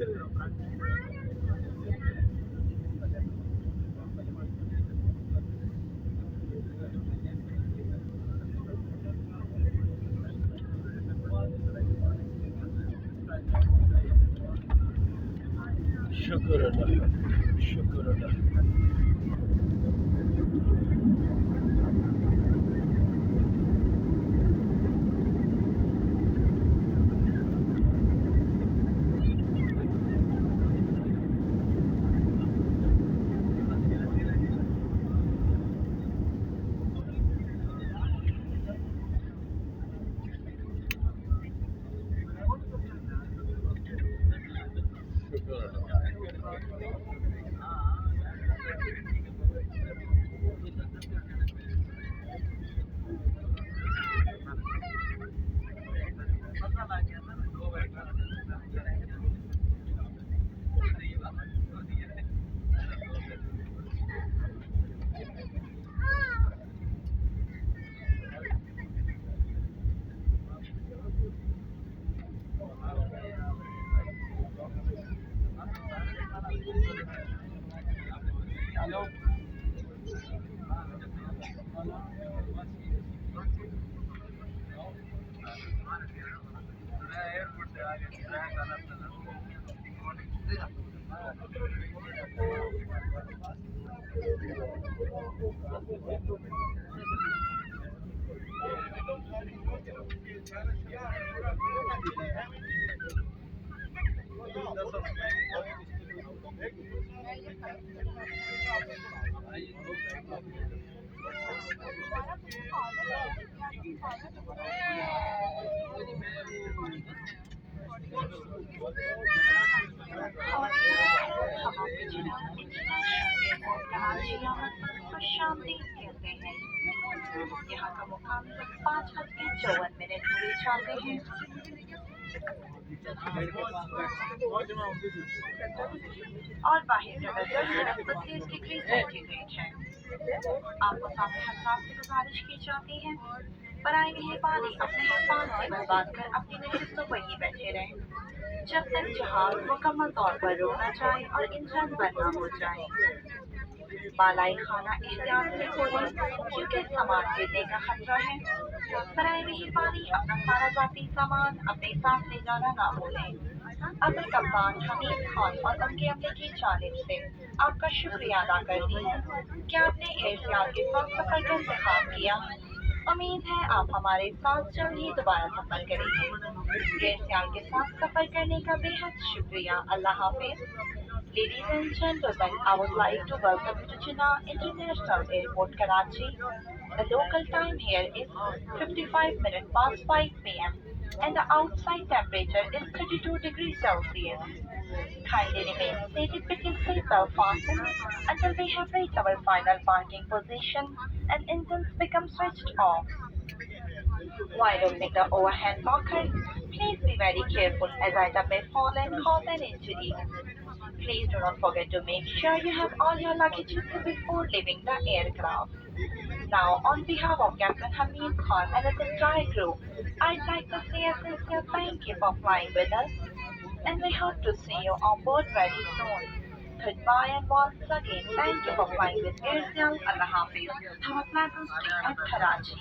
शुक्र अल्लाह, शुक्र अल्लाह। शुक्र अल्लाह। खुशामदीद कहते हैं। यहाँ का मुकाम 5:54 हुए चाहते हैं और बाहर का दर्जा 32 डिग्री सेंटीग्रेड है। आपको सामने हसाब से गुजारिश की जाती है बराए मेहरबानी अपने हिफाजत से बात कर अपनी नशिस्तों पर ही बैठे रहें जब तक जहाज मुकम्मल तौर पर रोक न जाए और इंजन बंद न हो जाए। बालाई खाना एहतियात से खोलें क्योंकि सामान गिरने का खतरा है। बराए मेहरबानी अपना सारा जाती सामान अपने साथ ले जाना ना भूलें। अपने कप्तान हमीद खान और उनके अमले की जानिब से आपका शुक्रिया अदा करती हूँ कि आपने एयरसियाल के साथ सफर का इंतखाब किया। उम्मीद है आप हमारे साथ जल्द ही दोबारा सफर करेंगे। एयरसियाल के साथ सफर करने का बेहद शुक्रिया। अल्लाह हाफिज। Ladies and gentlemen, I would like to welcome you to Jinnah International Airport, Karachi. The local time here is 55 minutes past 5 p.m. and the outside temperature is 32 degrees Celsius. Kindly remain seated with your seatbelt fastened until we have reached our final parking position and engines become switched off. While opening the overhead locker, please be very careful as items may fall and cause an injury. Please do not forget to make sure you have all your luggage with you before leaving the aircraft. Now, on behalf of Captain Hamid Khan and his entire crew, I'd like to say a sincere thank you for flying with us, and we hope to see you on board very soon. Goodbye and once again, thank you for flying with Airtel. Allah Hafiz. Have a pleasant stay at Karachi.